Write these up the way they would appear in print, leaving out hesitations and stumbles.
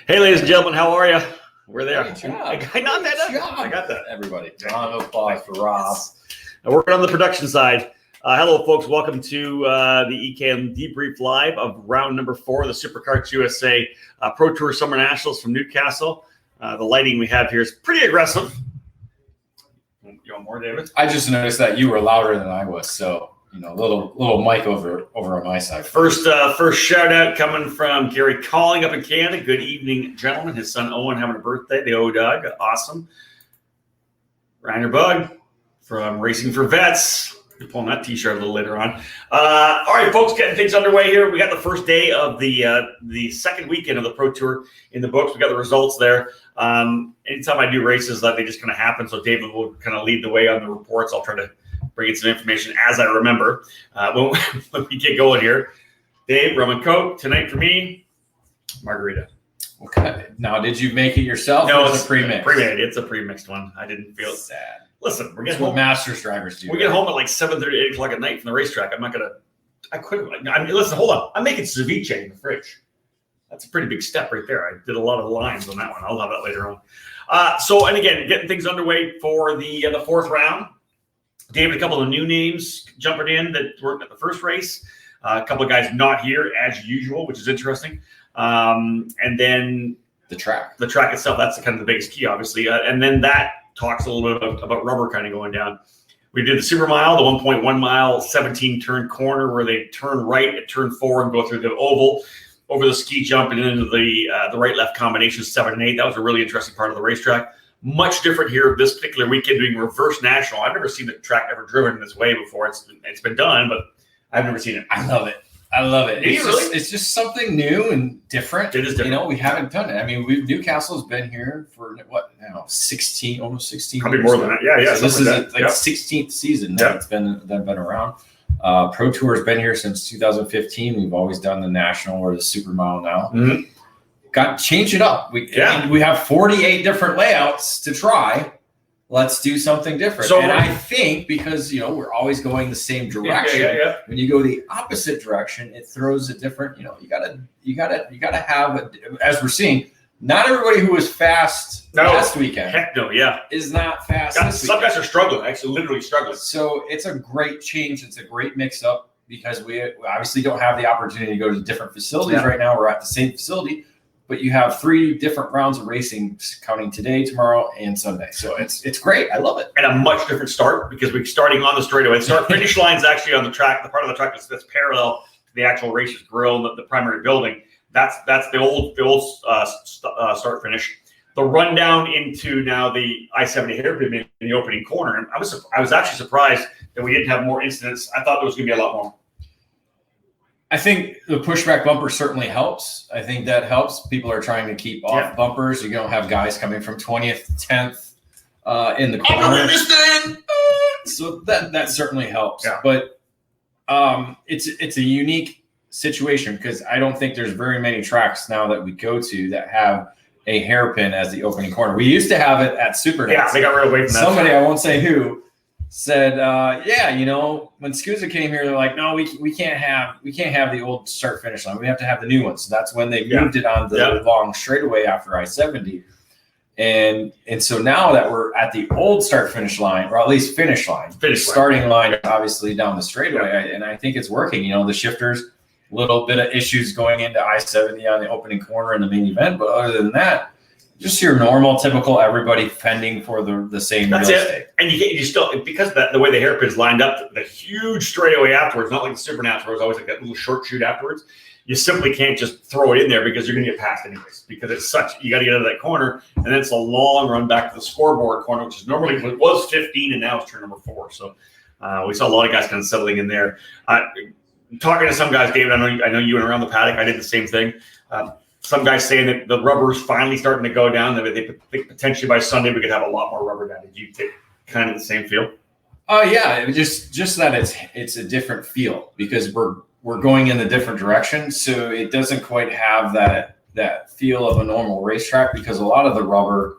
Hey, ladies and gentlemen, how are you? We're there. Great job. I got that. Everybody. Round of applause for Rob. I'm working on the production side. Hello, folks. Welcome to the EKN Debrief Live of round number 4 of the SuperKarts USA Pro Tour Summer Nationals from Newcastle. The lighting we have here is pretty aggressive. You want more, David? I just noticed that you were louder than I was, so a little mic over on my side. First shout out coming from Gary Calling up in Canada. Good evening, gentlemen. His son Owen having a birthday. The O-Dog, awesome. Reiner Bug from Racing for Vets. You're pulling that t-shirt a little later on. All right, folks, getting things underway here. We got the first day of the second weekend of the Pro Tour in the books. We got the results there. Anytime I do races, they just kind of happen. So David will kind of lead the way on the reports. I'll try to bring in some information as I remember. When we get going here, Dave, rum and coke tonight for me. Margarita. Okay. Now, did you make it yourself? No, it's a pre-mix. Pre-made. It's a pre-mixed one. I didn't feel sad. Listen, we're That's getting what home. Masters drivers do. We get home at like 7:30, 8 o'clock at night from the racetrack. I'm not gonna. I quit. Listen, hold on. I'm making ceviche in the fridge. That's a pretty big step right there. I did a lot of lines on that one. I'll have that later on. And again, getting things underway for the fourth round. David, a couple of new names jumping in that worked at the first race. A couple of guys not here as usual, which is interesting. And then the track itself. That's kind of the biggest key, obviously. And then that talks a little bit about rubber kind of going down. We did the Super Mile, the 1.1 mile, 17 turn corner where they turn right at turn 4 and go through the oval over the ski jump and into the right-left combination 7 and 8. That was a really interesting part of the racetrack. Much different here this particular weekend doing reverse national. I've never seen the track ever driven this way before. It's been done, but I've never seen it. I love it. It's just something new and different. It is different. We haven't done it. I mean, Newcastle's been here for what now? Almost 16 Probably years more than that. Yeah. So this is like 16th season that it's been around. Pro Tour has been here since 2015. We've always done the national or the Super Mile now. Mm-hmm. Got to change it up. We have 48 different layouts to try. Let's do something different. So, and I think because we're always going the same direction. Yeah. When you go the opposite direction, it throws a different. You gotta have as we're seeing. Not everybody who was fast last weekend. Heck no, yeah. Is not fast. Some guys are struggling, actually literally struggling. So it's a great change. It's a great mix-up because we obviously don't have the opportunity to go to different facilities right now. We're at the same facility, but you have 3 different rounds of racing counting today, tomorrow, and Sunday. So it's great. I love it. And a much different start because we're starting on the straightaway. The start-finish line's actually on the track, the part of the track that's parallel to the actual racer's grill, the primary building. That's the old start finish. The rundown into now the I-70 hairpin in the opening corner. And I was actually surprised that we didn't have more incidents. I thought there was going to be a lot more. I think the pushback bumper certainly helps. I think that helps. People are trying to keep off bumpers. You don't have guys coming from 20th, 10th in the corner. So that certainly helps. Yeah. But it's a unique situation because I don't think there's very many tracks now that we go to that have a hairpin as the opening corner. We used to have it at Super. Yeah, they got rid of away from that. Somebody, I won't say who, said, when SKUSA came here, they're like, no, we can't have the old start finish line. We have to have the new one. So that's when they moved it on the long straightaway after I-70. And so now that we're at the old start finish line, or at least starting line, obviously down the straightaway, and I think it's working. The shifters, little bit of issues going into I-70 on the opening corner in the main event, but other than that, just your normal, typical everybody fending for the same real estate. And you still, because the way the hairpin's lined up, the huge straightaway afterwards, not like the Supernatural, where it's always like that little short shoot afterwards. You simply can't just throw it in there because you're going to get passed anyways. Because you got to get out of that corner, and then it's a long run back to the scoreboard corner, which is normally it was 15, and now it's turn number 4. So we saw a lot of guys kind of settling in there. Talking to some guys, David, I know you went around the paddock. I did the same thing. Some guys saying that the rubber is finally starting to go down. That they think potentially by Sunday we could have a lot more rubber down. Did you take kind of the same feel? Oh yeah, just that it's a different feel because we're going in a different direction, so it doesn't quite have that feel of a normal racetrack because a lot of the rubber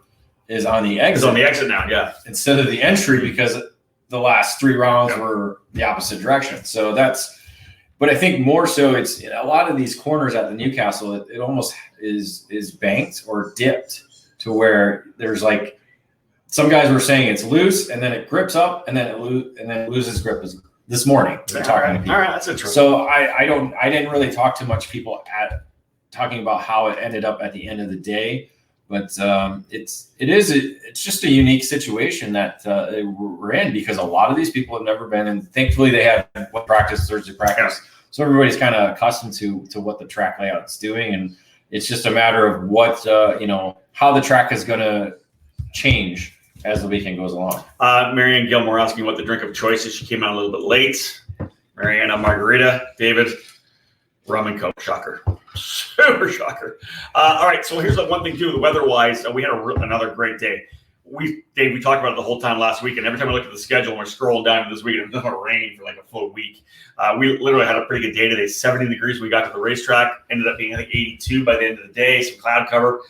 is on the exit. It's on the exit now, yeah. Instead of the entry because the last 3 rounds were the opposite direction. So But I think more so, it's a lot of these corners at the Newcastle. It almost is banked or dipped to where there's like some guys were saying it's loose and then it grips up and then it loses grip. This morning, talking to people. All right, that's interesting. So I didn't really talk to much people talking about how it ended up at the end of the day. But it's just a unique situation that we're in because a lot of these people have never been, and thankfully they have Thursday practice. Yeah. So everybody's kind of accustomed to what the track layout's doing, and it's just a matter of what how the track is going to change as the weekend goes along. Marianne Gilmore asking what the drink of choice is. She came out a little bit late. Marianne, a margarita. David, rum and coke. Shocker. Super shocker. All right, so here's the one thing too, weather-wise, we had another great day. Dave, we talked about it the whole time last week, and every time I look at the schedule and we're scrolling down to this week, and it's going to rain for like a full week. We literally had a pretty good day today, 70 degrees. We got to the racetrack, ended up being, I think, 82 by the end of the day, some cloud cover.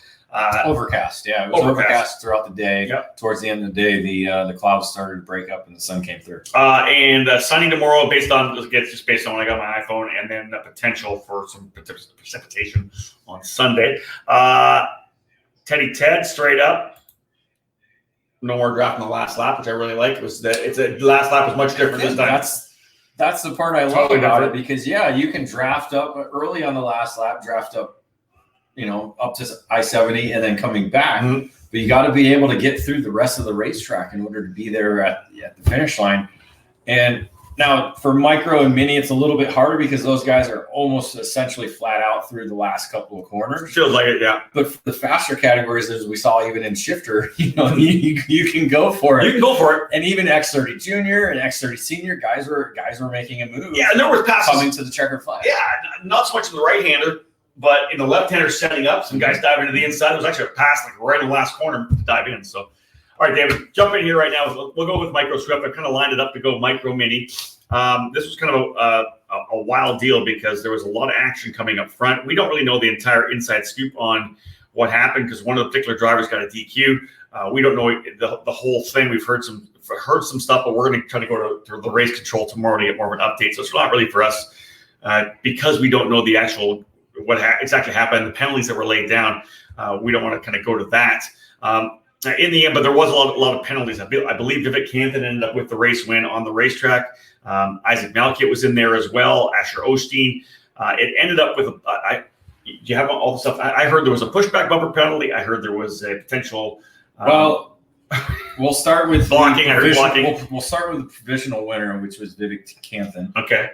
Overcast, yeah. It was overcast throughout the day. Yep. Towards the end of the day, the clouds started to break up and the sun came through. And sunny tomorrow, based on when I got my iPhone, and then the potential for some precipitation on Sunday. Teddy Ted, straight up. No more draft in the last lap, which I really like. The last lap was much different this time. That's the part I love about it because you can draft up early on the last lap, draft up up to I-70 and then coming back. Mm-hmm. But you got to be able to get through the rest of the racetrack in order to be there at the finish line. And now for micro and mini, it's a little bit harder because those guys are almost essentially flat out through the last couple of corners. Feels like it, yeah. But for the faster categories, as we saw even in shifter, you can go for it. You can go for it. And even X30 Junior and X30 Senior, guys were making a move. Yeah, and there were passes coming to the checkered flag. Yeah, not so much in the right-hander, but in the left-hander setting up, some guys dive into the inside. It was actually a pass like right in the last corner to dive in. So, all right, David, jump in here right now. We'll go with micro script. I kind of lined it up to go micro mini. This was kind of a wild deal because there was a lot of action coming up front. We don't really know the entire inside scoop on what happened because one of the particular drivers got a DQ. We don't know the whole thing. We've heard some stuff, but we're going to try to go to the race control tomorrow to get more of an update. So it's not really for us because we don't know the actual exactly happened, the penalties that were laid down. We don't want to kind of go to that. In the end, but there was a lot of penalties. I believe Vivek Canton ended up with the race win on the racetrack. Isaac Malkiet was in there as well. Asher Osteen. It ended up with do you have all the stuff? I heard there was a pushback bumper penalty. I heard there was a potential. We'll start with blocking. We'll start with the provisional winner, which was Vivek Canton. Okay.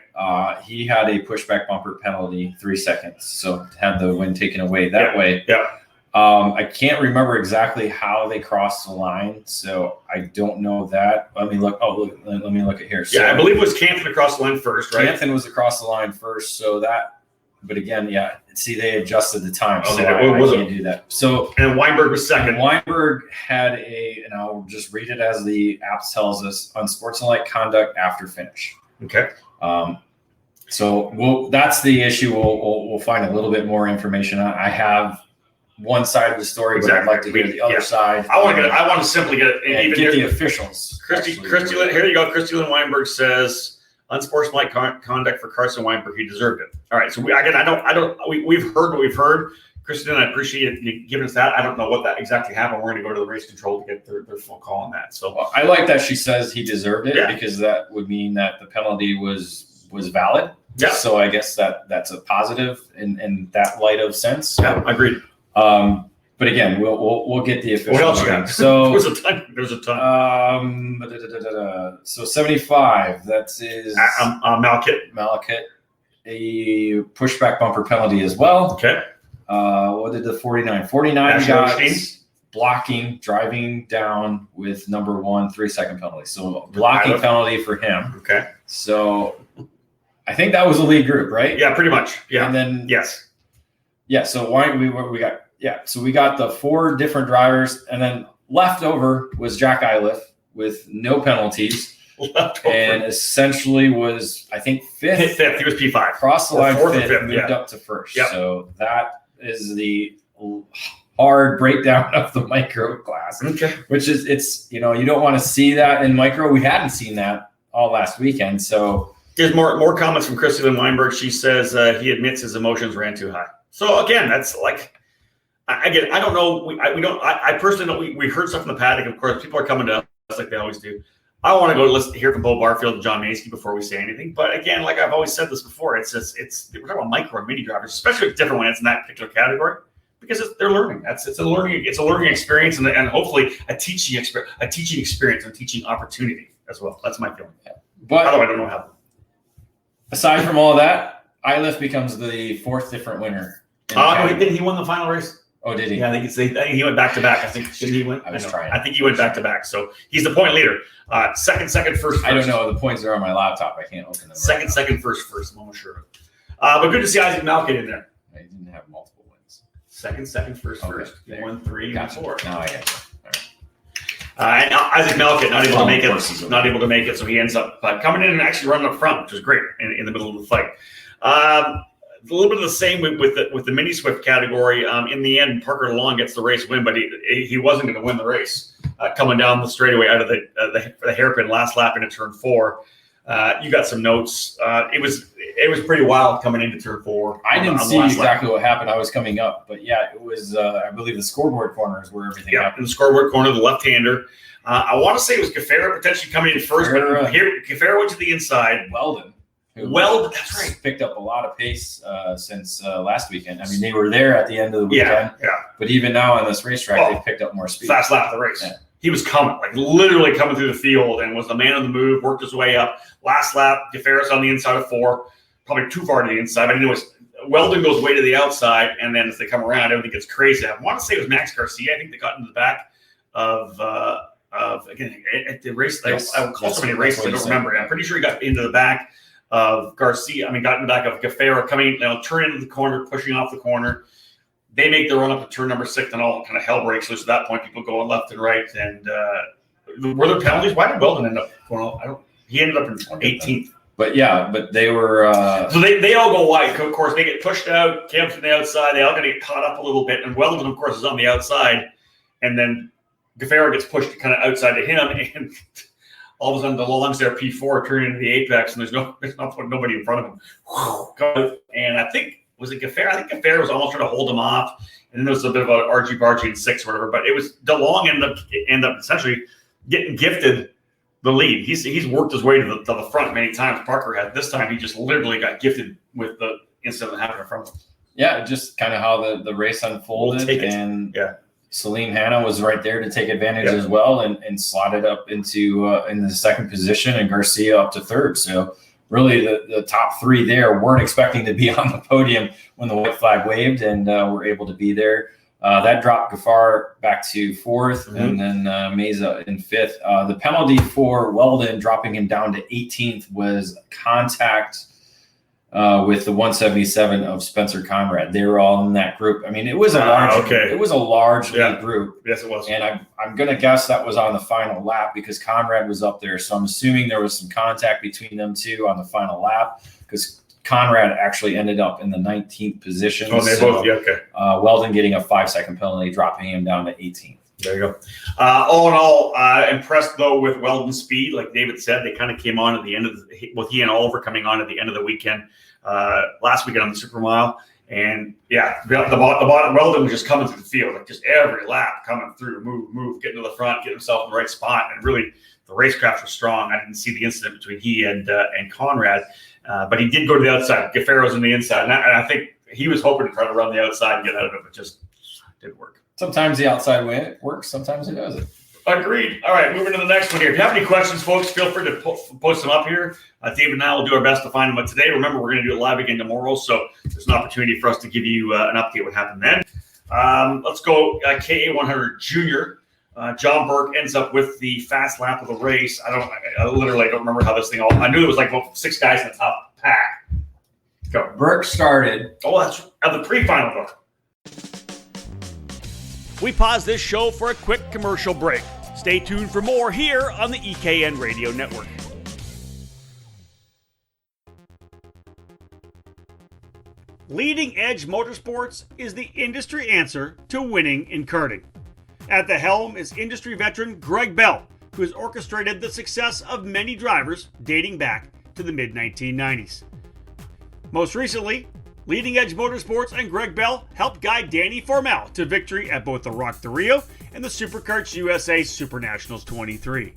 He had a pushback bumper penalty, 3 seconds, so had the win taken away that way. Yeah. I can't remember exactly how they crossed the line, so I don't know that. Let me look. Let me look at here. So, I believe it was Canton across the line first, right? Canton was across the line first, so that. But again, see, they adjusted the time, so I can't do that. So, and Weinberg was second. Weinberg had and I'll just read it as the app tells us, unsportsmanlike conduct after finish. Okay. So that's the issue. We'll find a little bit more information on. I have one side of the story, but I'd like to hear the other side. I want to simply get it. And get the officials. Christy, here you go. Christy Lynn Weinberg says, unsportsmanlike conduct for Carson Weinberg. He deserved it. All right. So we've heard what we've heard. Kristen, I appreciate you giving us that. I don't know what that exactly happened. We're going to go to the race control to get their full call on that. So I like that she says he deserved it because that would mean that the penalty was valid. Yeah. So I guess that's a positive in that light of sense. Yeah, agreed. But again, we'll get the official. What else you got? So there was a ton. So 75. That is Malkiet. A pushback bumper penalty as well. Okay. What did the 49? 49 guys blocking, driving down with number 1 3-second penalty. So blocking penalty for him. Okay. So I think that was the lead group, right? Yeah, pretty much. Yeah. And then yes. Yeah. So we got. Yeah, so we got the 4 different drivers, and then left over was Jack Iliff with no penalties, and essentially was, I think, fifth. He was P5. Crossed the line fifth, moved up to first. Yep. So that is the hard breakdown of the micro class, which is you don't want to see that in micro. We hadn't seen that all last weekend, so. There's more comments from Christy Lynn Weinberg. She says he admits his emotions ran too high. So again, that's like, I don't know. I personally don't. We heard stuff in the paddock. Of course, people are coming to us like they always do. I want to go hear from Bo Barfield and John Maskey before we say anything. But again, like I've always said this before, we're talking about micro and mini drivers, especially with different ones in that particular category, because they're learning. It's a learning experience, and hopefully a teaching experience and teaching opportunity as well. That's my feeling. But although I don't know how. Aside from all that, iLift becomes the fourth different winner. He won the final race. Oh, did he? Yeah, I think he went back to back. I think didn't he win? I was trying. I think he went back to back. So he's the point leader. Second, first. I don't know. The points are on my laptop. I can't open them. Second, first. I'm almost sure. But good to see Isaac Malkin in there. I didn't have multiple wins. Second, first. He won 3 and 4. Now I get it. And Isaac Malkin not able to make it, so he ends up coming in and actually running up front, which is great in the middle of the fight. A little bit of the same with the mini Swift category. In the end, Parker Long gets the race win, but he wasn't going to win the race. Coming down the straightaway out of the hairpin last lap into turn 4. You got some notes. It was pretty wild coming into turn 4. I didn't see exactly what happened. I was coming up, but yeah, it was. I believe the scoreboard corner is where everything happened. In the scoreboard corner, the left-hander. I want to say it was Gafera potentially coming in first, but Gafera went to the inside. Weldon. That's right. Picked up a lot of pace since last weekend. I mean, they were there at the end of the weekend. Yeah. But even now on this racetrack, they've picked up more speed. Fast lap of the race. Yeah. He was coming, like literally coming through the field, and was the man on the move. Worked his way up. Last lap, Gafera's on the inside of 4, probably too far to the inside. But anyways, Weldon goes way to the outside, and then as they come around, everything gets crazy. I want to say it was Max Garcia. I think they got into the back of again at the race. Yes, I will call so many races. I don't remember. I'm pretty sure he got into the back of Garcia. Got in the back of Gafera, coming, turning into the corner, pushing off the corner. They make the run up to turn number 6, and all kind of hell breaks loose at that point. People going left and right, and were there penalties? Why did Weldon end up going off? He ended up in 18th. But they were. So they all go wide. Of course, they get pushed out. Cam's from the outside. They all got to get caught up a little bit, and Weldon, of course, is on the outside, and then Gafera gets pushed kind of outside to him, and all of a sudden the longs there P4 turn into the apex, and there's nobody in front of him. And I think was it Gafera? I think Gafera was almost trying to hold him off, and then there was a bit of a argy-bargy in 6 or whatever. But it was DeLong ended up essentially getting gifted the lead. He's worked his way to the front many times. Parker had. This time he just literally got gifted with the incident that happened in front of him. Yeah, just kind of how the race unfolded, and Salim Hanna was right there to take advantage as well, and slotted up into in the second position, and Garcia up to third. So really the top 3 there weren't expecting to be on the podium when the white flag waved, and were able to be there. That dropped Gafar back to 4th, and then Meza in 5th. The penalty for Weldon dropping him down to 18th was contact with the 177 of Spencer Conrad. They were all in that group. I mean, it was a large group. Yes, it was. And I'm going to guess that was on the final lap because Conrad was up there. So I'm assuming there was some contact between them two on the final lap because Conrad actually ended up in the 19th position. Oh, they both, okay. Weldon getting a 5-second penalty, dropping him down to 18th. There you go. All in all, impressed though with Weldon's speed. Like David said, they kind of came on at the end of with he and Oliver coming on at the end of the weekend, last weekend on the Super Mile. And the bottom, Weldon was just coming through the field, like just every lap coming through, move, getting to the front, getting himself in the right spot. And really, the racecraft was strong. I didn't see the incident between he and Conrad, but he did go to the outside. Gafaro's on the inside, and I think he was hoping to try to run the outside and get out of it, but just didn't work. Sometimes the outside way works, sometimes it doesn't. Agreed. All right, moving to the next one here. If you have any questions, folks, feel free to post them up here. David and I will do our best to find them. But today, remember, we're going to do it live again tomorrow, so there's an opportunity for us to give you an update what happened then. Let's go KA100 Junior. John Burke ends up with the fast lap of the race. I literally don't remember how this thing all. I knew it was like 6 guys in the top pack. Go. Burke started. Oh, that's the pre-final book. We pause this show for a quick commercial break. Stay tuned for more here on the EKN Radio Network. Leading Edge Motorsports is the industry answer to winning in karting. At the helm is industry veteran Greg Bell, who has orchestrated the success of many drivers dating back to to the mid-1990s. Most recently, Leading Edge Motorsports and Greg Bell helped guide Danny Formel to victory at both the Rock the Rio and the Superkarts USA Super Nationals 23.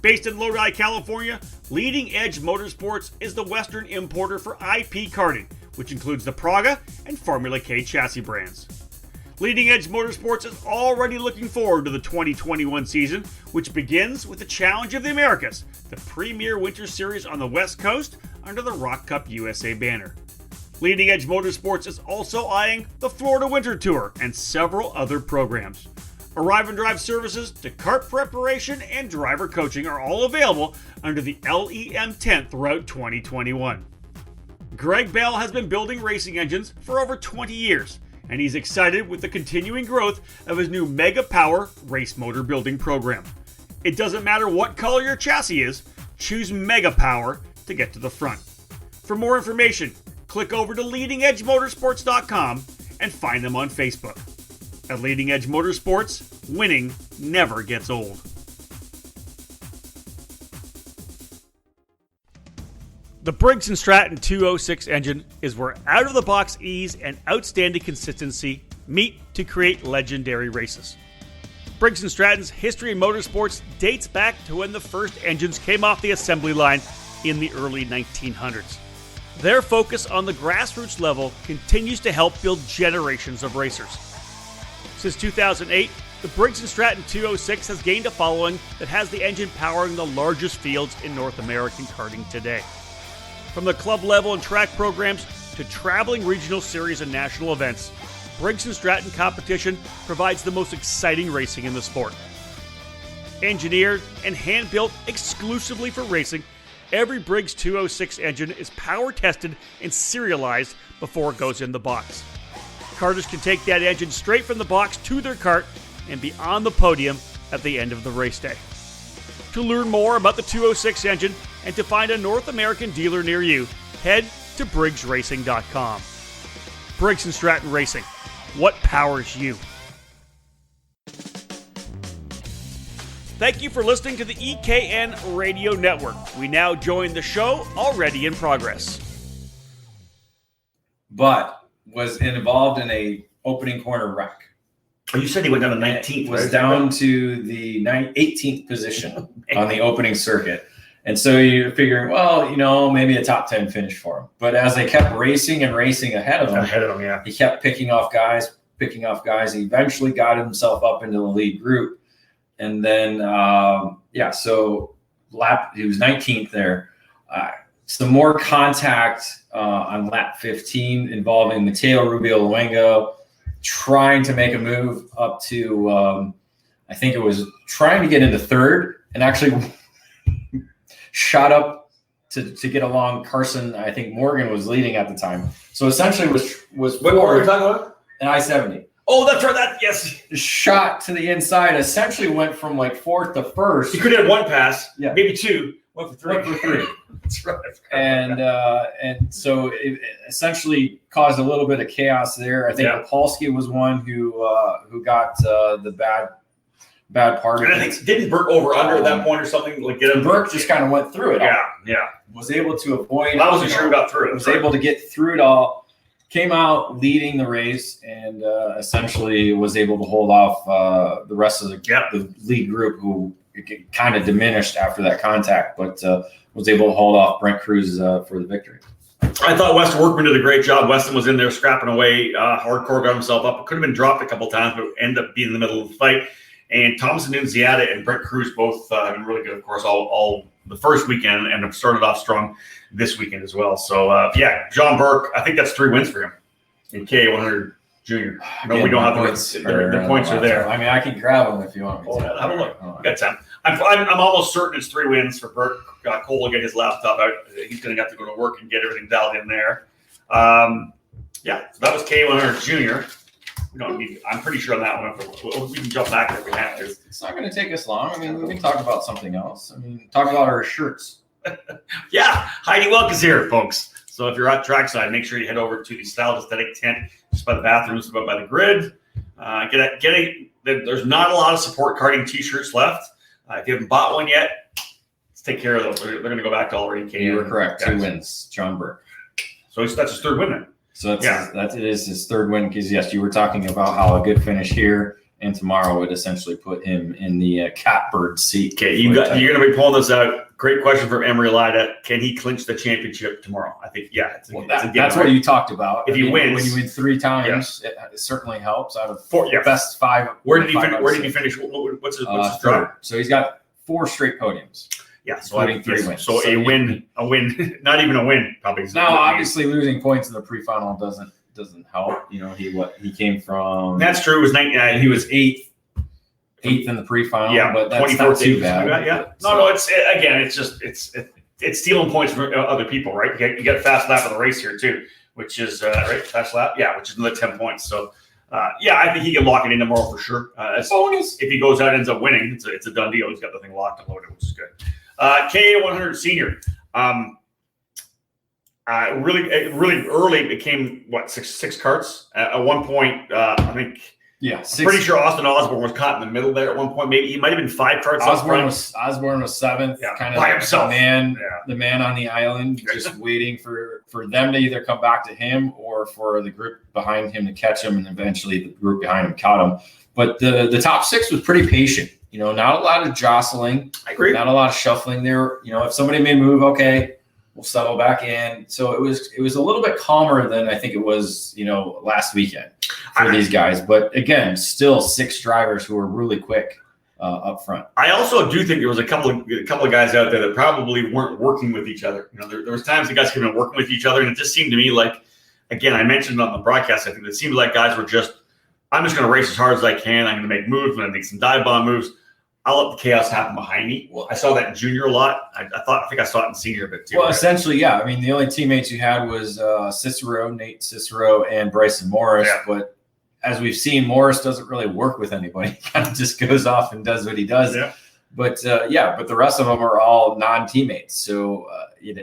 Based in Lodi, California, Leading Edge Motorsports is the Western importer for IP karting, which includes the Praga and Formula K chassis brands. Leading Edge Motorsports is already looking forward to the 2021 season, which begins with the Challenge of the Americas, the premier winter series on the West Coast under the Rock Cup USA banner. Leading Edge Motorsports is also eyeing the Florida Winter Tour and several other programs. Arrive and drive services to kart preparation and driver coaching are all available under the LEM tent throughout 2021. Greg Bell has been building racing engines for over 20 years, and he's excited with the continuing growth of his new Mega Power race motor building program. It doesn't matter what color your chassis is, choose Mega Power to get to the front. For more information, click over to leadingedgemotorsports.com and find them on Facebook. At Leading Edge Motorsports, winning never gets old. The Briggs & Stratton 206 engine is where out-of-the-box ease and outstanding consistency meet to create legendary races. Briggs & Stratton's history in motorsports dates back to when the first engines came off the assembly line in the early 1900s. Their focus on the grassroots level continues to help build generations of racers. Since 2008, the Briggs & Stratton 206 has gained a following that has the engine powering the largest fields in North American karting today. From the club level and track programs to traveling regional series and national events, Briggs & Stratton competition provides the most exciting racing in the sport. Engineered and hand-built exclusively for racing, every Briggs 206 engine is power tested and serialized before it goes in the box. Karters can take that engine straight from the box to their kart and be on the podium at the end of the race day. To learn more about the 206 engine and to find a North American dealer near you, head to briggsracing.com. Briggs & Stratton Racing. What powers you? Thank you for listening to the EKN Radio Network. We now join the show already in progress. But was involved in a opening corner wreck. Oh, you said he went down to 19th. Was down to the 18th position on the opening circuit. And so you're figuring, well, you know, maybe a top 10 finish for him. But as they kept racing and racing ahead of him, yeah. He kept picking off guys. He eventually got himself up into the lead group. And then, so he was 19th there. Some more contact on lap 15 involving Mateo Rubio Luengo trying to make a move up to, I think it was trying to get into third and actually shot up to get along Carson. I think Morgan was leading at the time. So essentially was what were we talking about? An I-70. Oh, that's right. Yes. Shot to the inside, essentially went from like fourth to first. He could have one pass, maybe two. Went for three. That's right. And so it essentially caused a little bit of chaos there. I think Rapolsky was one who got the bad part of it. And I think didn't Burke over under at that point or something like get him? Burke just kind of went through it. Yeah. Was able to avoid. I wasn't sure about through it. Was able to get through it all. Came out leading the race and essentially was able to hold off the rest of the lead group, who kind of diminished after that contact, but was able to hold off Brent Cruz for the victory. I thought Weston Workman did a great job. Weston was in there scrapping away, hardcore, got himself up. It could have been dropped a couple times, but ended up being in the middle of the fight. And Thomas Annunziata and Brent Cruz both have been really good, of course, all the first weekend, and have started off strong this weekend as well. So, John Burke, I think that's 3 wins for him in K100 Junior. No, we don't have the points are there. I mean, I can grab them if you want me to. Have a look. We got time. I'm almost certain it's 3 wins for Burke. Cole will get his laptop out. He's going to have to go to work and get everything dialed in there. So that was K100 Junior. We don't need. I'm pretty sure on that one. We can jump back if we have to. It's not going to take us long. I mean, we can talk about something else. I mean, talk about our shirts. Heidi Welk is here, folks. So if you're at trackside, make sure you head over to the Style Aesthetic tent just by the bathrooms, by the grid. There's not a lot of support karting T-shirts left. If you haven't bought one yet, take care of those. They're going to go back to already. You were correct. 2 wins, John Burke. So that's his 3rd win then. So it is his 3rd win because, yes, you were talking about how a good finish here and tomorrow would essentially put him in the catbird seat. Okay, you're going to be pulling this out. Great question from Emery Lida. Can he clinch the championship tomorrow? I think, yeah. That's what you talked about. If he wins. When you win 3 times, it certainly helps out of 4, best 5. Where did he finish? What's his drop? So he's got 4 straight podiums. Yeah, so including 3 wins. So a win, not even a win, probably. Now, obviously, losing points in the pre-final doesn't help. You know, he came from. That's true. He was 8th in the pre-final. Yeah, but that's not too bad. Yeah, no. It's stealing points from other people, right? You got fast lap of the race here too, which is right. Fast lap, yeah, which is another 10 points. So. I think he can lock it in tomorrow for sure. Bonus. If he goes out and ends up winning, it's a done deal. He's got the thing locked and loaded, which is good. KA100 Senior. Really early. It came, six carts? At one point, I think. Yeah, 6. Pretty sure Austin Osborne was caught in the middle there at one point. Maybe he might have been 5 carts. Osborne was 7th, kind of by himself. The man on the island, just waiting for them to either come back to him or for the group behind him to catch him, and eventually the group behind him caught him. But the top 6 was pretty patient. You know, not a lot of jostling. I agree. Not a lot of shuffling there. You know, if somebody made a move, okay, we'll settle back in. So it was a little bit calmer than I think it was, last weekend for these guys. But again, still 6 drivers who were really quick up front. I also do think there was a couple of guys out there that probably weren't working with each other. You know, there was times the guys could have been working with each other, and it just seemed to me like, again, I mentioned on the broadcast, I think it seemed like guys were I'm just going to race as hard as I can. I'm going to make moves. I'm going to make some dive bomb moves. I'll let the chaos happen behind me. Well, I saw that in junior a lot. I think I saw it in senior a bit too. Well, essentially, yeah. I mean, the only teammates you had was Nate Cicero, and Bryson Morris. Yeah. But as we've seen, Morris doesn't really work with anybody. He kind of just goes off and does what he does. Yeah. But but the rest of them are all non-teammates. So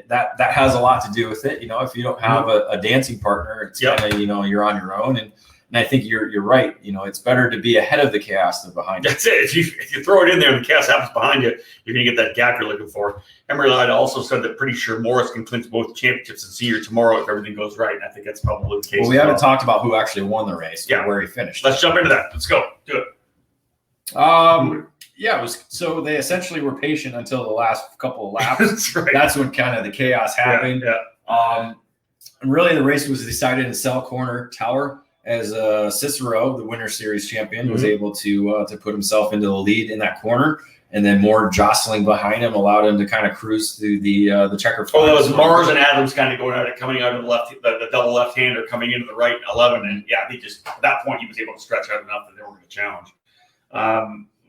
that has a lot to do with it. You know, if you don't have a dancing partner, it's kind of, you're on your own. And I think you're right. You know, it's better to be ahead of the chaos than behind you. That's it. If you throw it in there and the chaos happens behind you, you're going to get that gap you're looking for. Emery Lida also said that pretty sure Morris can clinch both championships in senior tomorrow if everything goes right. And I think that's probably the case. Well, we haven't talked about who actually won the race or where he finished. Let's jump into that. Let's go. Do it. It was so they essentially were patient until the last couple of laps. That's right. That's when kind of the chaos happened. And really the race was decided in Cell Corner Tower, as Cicero, the Winter Series champion, was able to put himself into the lead in that corner, and then more jostling behind him allowed him to kind of cruise through the checker. Oh, that was Mars and Adams kind of coming out of the left, the double left-hander coming into the right 11, and he just at that point he was able to stretch out enough that they were going to challenge.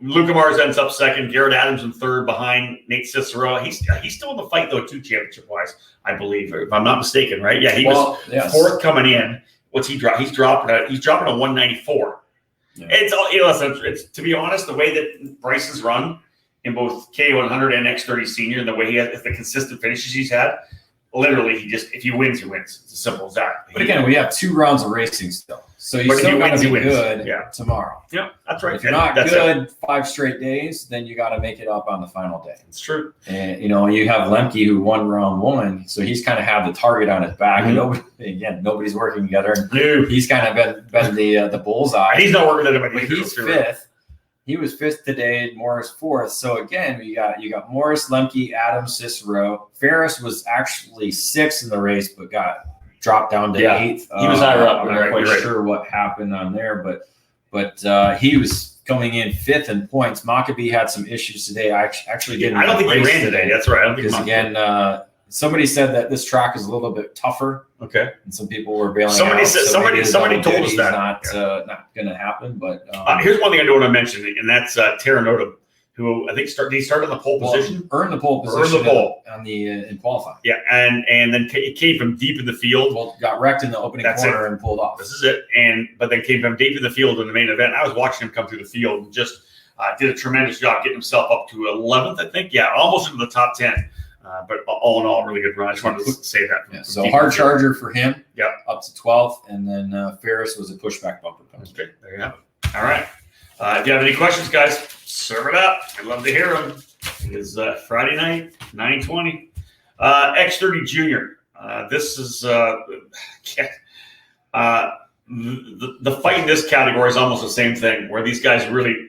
Luca Mars ends up second, Garrett Adams in third behind Nate Cicero. He's still in the fight though, too, championship-wise, I believe, if I'm not mistaken, right? Yeah, he was fourth coming in. What's he drop? He's dropping a 194. Yeah. It's to be honest, the way that Bryson's run in both K100 and X30 Senior, and the way he has the consistent finishes he's had, literally if he wins, he wins. It's as simple as that. But again, we have 2 rounds of racing still, so you still got to be good tomorrow. Yeah, that's right. If you're not good 5 straight days, then you got to make it up on the final day. It's true. And you have Lemke who won round 1, so he's kind of had the target on his back. And nobody's working together. He's kind of been the bullseye. He's not working with anybody. But he's 5th. He was 5th today, Morris 4th. So again, you got Morris, Lemke, Adams, Cicero. Ferris was actually 6th in the race, but got dropped down to 8th. He was higher up. I'm not quite sure what happened on there, but he was coming in 5th in points. Maccabee had some issues today. I actually didn't. I don't think he ran today. That's right. I don't think because again, somebody said that this track is a little bit tougher. Okay. And some people were bailing somebody out. Said, somebody told us that. Not going to happen. But here's one thing I do want to mention, and that's Terranota, who I think started in the pole position. Earned the pole position. In qualifying. Yeah, and then it came from deep in the field. Well, got wrecked in the opening corner and pulled off. This is it. But then came from deep in the field in the main event. I was watching him come through the field and just did a tremendous job getting himself up to 11th, I think. Yeah, almost into the top 10. But all in all, really good run. I just wanted to say that. Yeah, so hard charger for him. Yep. Up to 12th, and then Ferris was a pushback bumper. Okay, there you have it. All right. If you have any questions, guys, serve it up. I'd love to hear them. It is Friday night, 9:20. X30 Junior. This is the fight in this category is almost the same thing, where these guys really.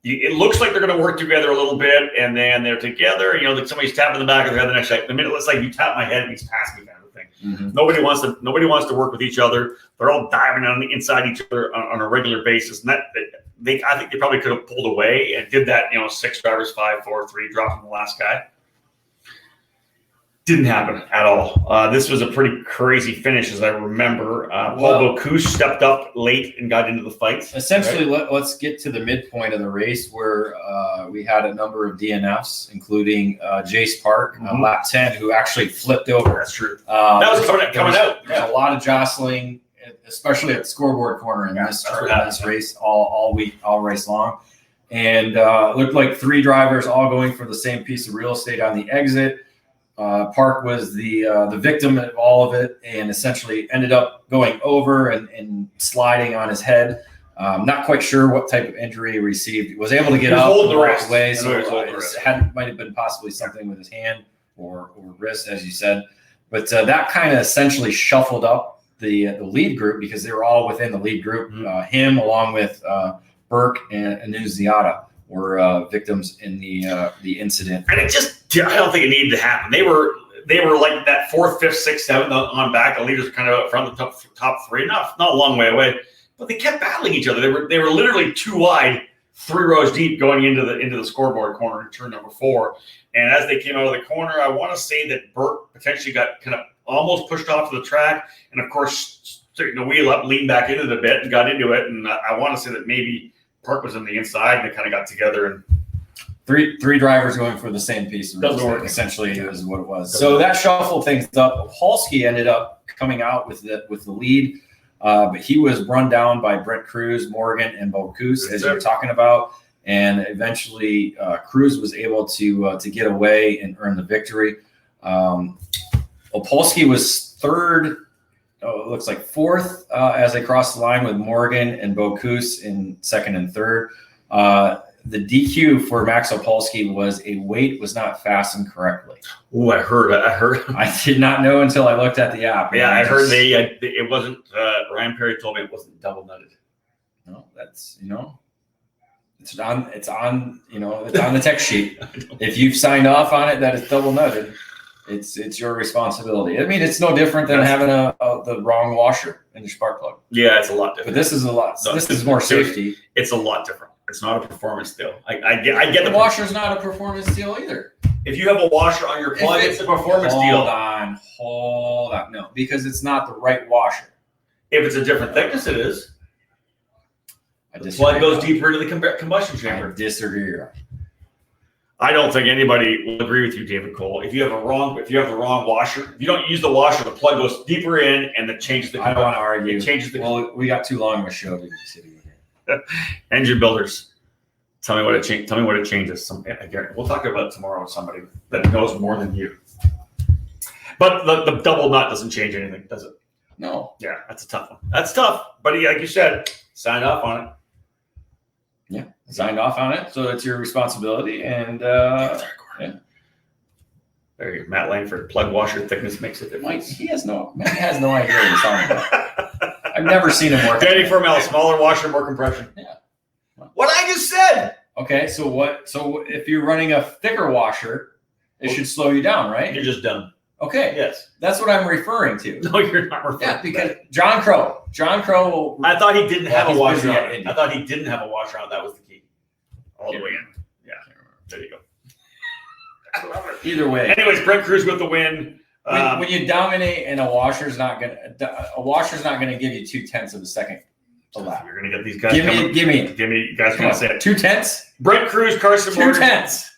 It looks like they're going to work together a little bit, and then they're together. You know, like somebody's tapping the back of their head the next second. The minute it's like you tap my head, it means pass me kind of thing. Mm-hmm. Nobody wants to work with each other. They're all diving on inside each other on a regular basis, and I think they probably could have pulled away and did that. 6 drivers, 5, 4, 3, dropping the last guy. Didn't happen at all. This was a pretty crazy finish, as I remember. Paul Bocuse stepped up late and got into the fight. Essentially, right? Let's get to the midpoint of the race where we had a number of DNFs, including Jace Park, lap 10, who actually flipped over. That's true. That was coming out. There was a lot of jostling, especially at the scoreboard corner in this race all race long. And looked like 3 drivers all going for the same piece of real estate on the exit. Park was the victim of all of it, and essentially ended up going over and sliding on his head. Not quite sure what type of injury he received. He was able to get up the right way, so it might have been possibly something with his hand or wrist, as you said. But that kind of essentially shuffled up the lead group, because they were all within the lead group. Him, along with Burke and Annunziata, were victims in the incident. And I don't think it needed to happen. They were like that 4th, 5th, 6th, 7th on back. The leaders were kind of up front, the top 3, not a long way away, but they kept battling each other. They were literally 2 wide, 3 rows deep going into the scoreboard corner in turn number 4. And as they came out of the corner, I want to say that Burke potentially got kind of almost pushed off to the track, and of course starting to wheel up, lean back into it a bit, and got into it. And I want to say that maybe Park was on the inside, and they kind of got together. And three drivers going for the same piece. Essentially, is what it was. So that shuffled things up. Polsky ended up coming out with the lead, but he was run down by Brent Cruz, Morgan, and Bocuse, as you were talking about. And eventually, Cruz was able to get away and earn the victory. Polsky was third. It looks like 4th as they crossed the line, with Morgan and Bocuse in 2nd and 3rd. The DQ for Max Opolsky was a weight was not fastened correctly. Oh, I heard. I did not know until I looked at the app. Yeah, I heard it wasn't. Ryan Perry told me it wasn't double nutted. No, that's it's on it's on the text sheet. If you've signed off on it that it's double nutted, it's your responsibility. I mean, it's no different than having the wrong washer in your spark plug. Yeah, it's a lot different. But this is a lot. No, this is more safety. It's a lot different. It's not a performance deal. I get the washer's not a performance deal either. If you have a washer on your plug, it's a performance deal. Hold on. No, because it's not the right washer. If it's a different thickness, it is. The plug goes deeper into the combustion chamber. I disagree. I don't think anybody will agree with you, David Cole. If you have the wrong washer, if you don't use the washer, the plug goes deeper in, and it changes the. I don't want to argue. It changes the. Well, we got too long of a show to be sitting here. Engine builders, tell me what it changes. Tell me what it changes. We'll talk about it tomorrow with somebody that knows more than you. But the double nut doesn't change anything, does it? No. Yeah, that's a tough one. That's tough, but like you said, sign off on it. Yeah, signed off on it, so it's your responsibility. And yeah. There you go. Matt Langford, plug washer thickness makes a difference. He has no idea what he's talking about. I've never seen him work. Danny Formel, smaller washer, more compression. Yeah. What I just said. Okay, so what? So if you're running a thicker washer, it should slow you down, right? You're just done. Okay. Yes. That's what I'm referring to. No, you're not referring. Yeah, because John Crow. I thought he didn't have a washer on it. I thought he didn't have a washer on it. That was the key. All the way in. Yeah. There you go. Either way. Anyways, Brent Cruz with the win. When you dominate, and a washer's not gonna give you 0.2 of a second a lap. You're gonna get these guys. Give me. You guys gonna say it. 0.2. Brent Cruz, Carson Morgan. 0.2.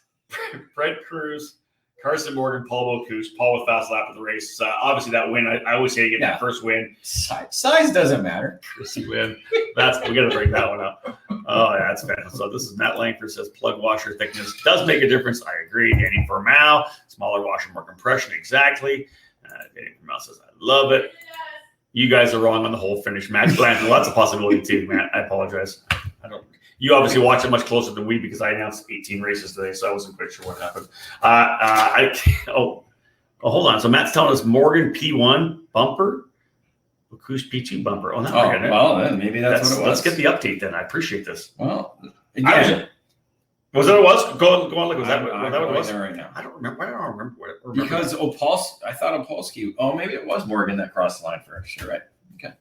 Brent Cruz, Carson Morgan, Paul Bocuse. Paul with fast lap of the race. Obviously, that win. I always say you get that first win. Size doesn't matter. First win. We got to break that one up. Oh yeah, that's bad. So this is Matt Langford says plug washer thickness does make a difference. I agree. Danny Formal, smaller washer, more compression. Exactly. Danny Formal says I love it. You guys are wrong on the whole finish. Matt Blanchard, lots of possibility too, Matt. I apologize. You obviously watch it much closer than we because I announced 18 races today, so I wasn't quite sure what happened. Hold on. So Matt's telling us Morgan P1 bumper, Who's P2 bumper. Oh, now we're well, then maybe that's what it was. Let's get the update then. I appreciate this. Well, again. Was that what it was? Go on. Look, was that what it was? There right now. I don't remember. I don't remember what it was. Because I thought Opolsky. Oh, maybe it was Morgan that crossed the line first. You're right. Okay.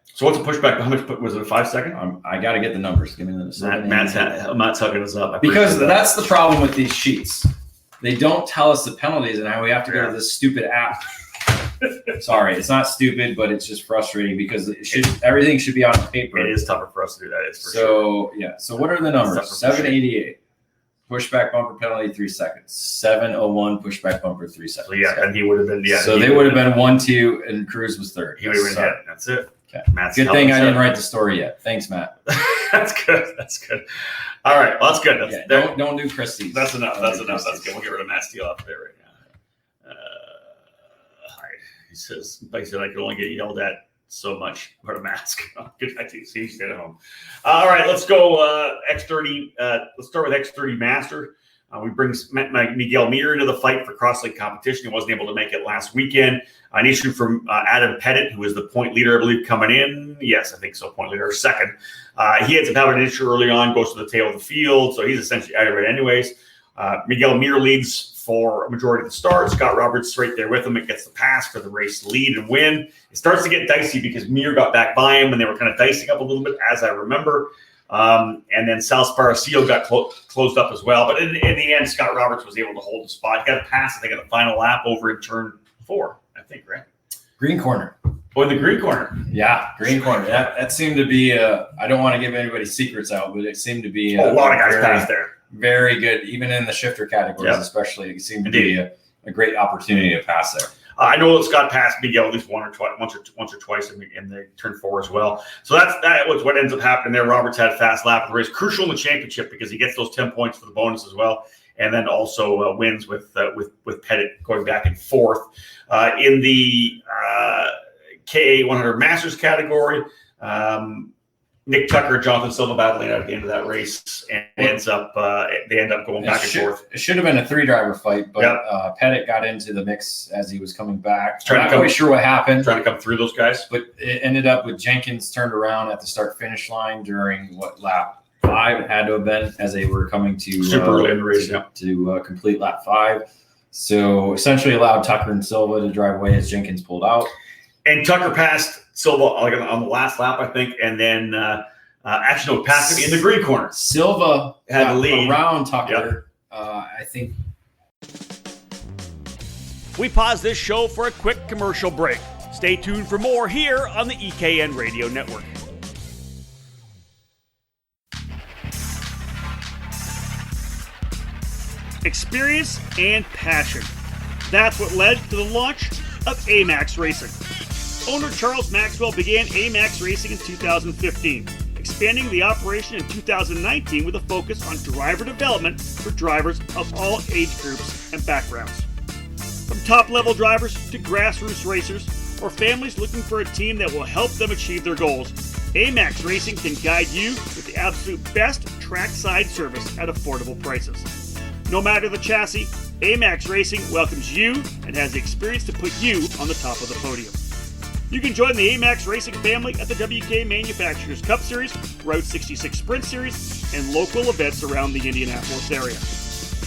So what's the pushback? How much was it? A 5 second? I got to get the numbers. Give me the Matt's hooking us up. Because that's the problem with these sheets. They don't tell us the penalties, and now we have to go to this stupid app. Sorry, it's not stupid, but it's just frustrating because everything should be on paper. It is tougher for us to do that. Is for sure. So yeah. So what are the numbers? 788 pushback bumper penalty 3 seconds. 701 pushback bumper 3 seconds. So yeah, and he would have been So they would have been 1-2, and Cruz was third. He would have been hit. That's it. Okay. Good thing I didn't write the story yet. Thanks, Matt. That's good. All right, well, that's good. Don't do Christie's. That's enough. That's good. We'll get rid of Matt Steele off there right now. He says, I can only get yelled at so much. Wear a mask. Good idea. See, stay at home. All right, let's go X30. Let's start with X30 Master. We bring Miguel Mir into the fight for cross-link competition. He wasn't able to make it last weekend. An issue from Adam Pettit, who is the point leader, I believe, coming in. Yes, I think so, point leader, second. He ends up having an issue early on, goes to the tail of the field, so he's essentially out of it anyways. Miguel Mir leads for a majority of the start. Scott Roberts right there with him. It gets the pass for the race lead and win. It starts to get dicey because Mir got back by him, and they were kind of dicing up a little bit, as I remember. And then Sal Sparacillo got closed up as well. But in the end, Scott Roberts was able to hold the spot. He got a pass, I think, at the final lap over in turn 4, I think, right? Green corner. Oh, in the green corner. Yeah, green corner. That seemed to be I don't want to give anybody's secrets out, but it seemed to be a lot of guys passed there. Very good, even in the shifter categories, especially. It seemed to be a great opportunity to pass there. I know Scott passed Miguel at least once or twice in the turn 4 as well. So that was what ends up happening there. Roberts had a fast lap of the race, crucial in the championship because he gets those 10 points for the bonus as well, and then also wins with Pettit going back and forth in the KA 100 Masters category. Nick Tucker, Jonathan Silva battling out at the end of that race, and they end up going back and forth. It should have been a 3-driver fight, but Pettit got into the mix as he was coming back. Not quite sure what happened. Trying to come through those guys. But it ended up with Jenkins turned around at the start-finish line during lap 5 it had to have been, as they were coming to super early in the race to complete lap 5. So essentially allowed Tucker and Silva to drive away as Jenkins pulled out. And Tucker passed Silva on the last lap, I think, and then actually passed him in the green corner. Silva had the lead around Tucker. I think. We pause this show for a quick commercial break. Stay tuned for more here on the EKN Radio Network. Experience and passion. That's what led to the launch of AMAX Racing. Owner Charles Maxwell began AMAX Racing in 2015, expanding the operation in 2019 with a focus on driver development for drivers of all age groups and backgrounds. From top-level drivers to grassroots racers or families looking for a team that will help them achieve their goals, AMAX Racing can guide you with the absolute best trackside service at affordable prices. No matter the chassis, AMAX Racing welcomes you and has the experience to put you on the top of the podium. You can join the AMAX Racing family at the WK Manufacturers Cup Series, Route 66 Sprint Series, and local events around the Indianapolis area.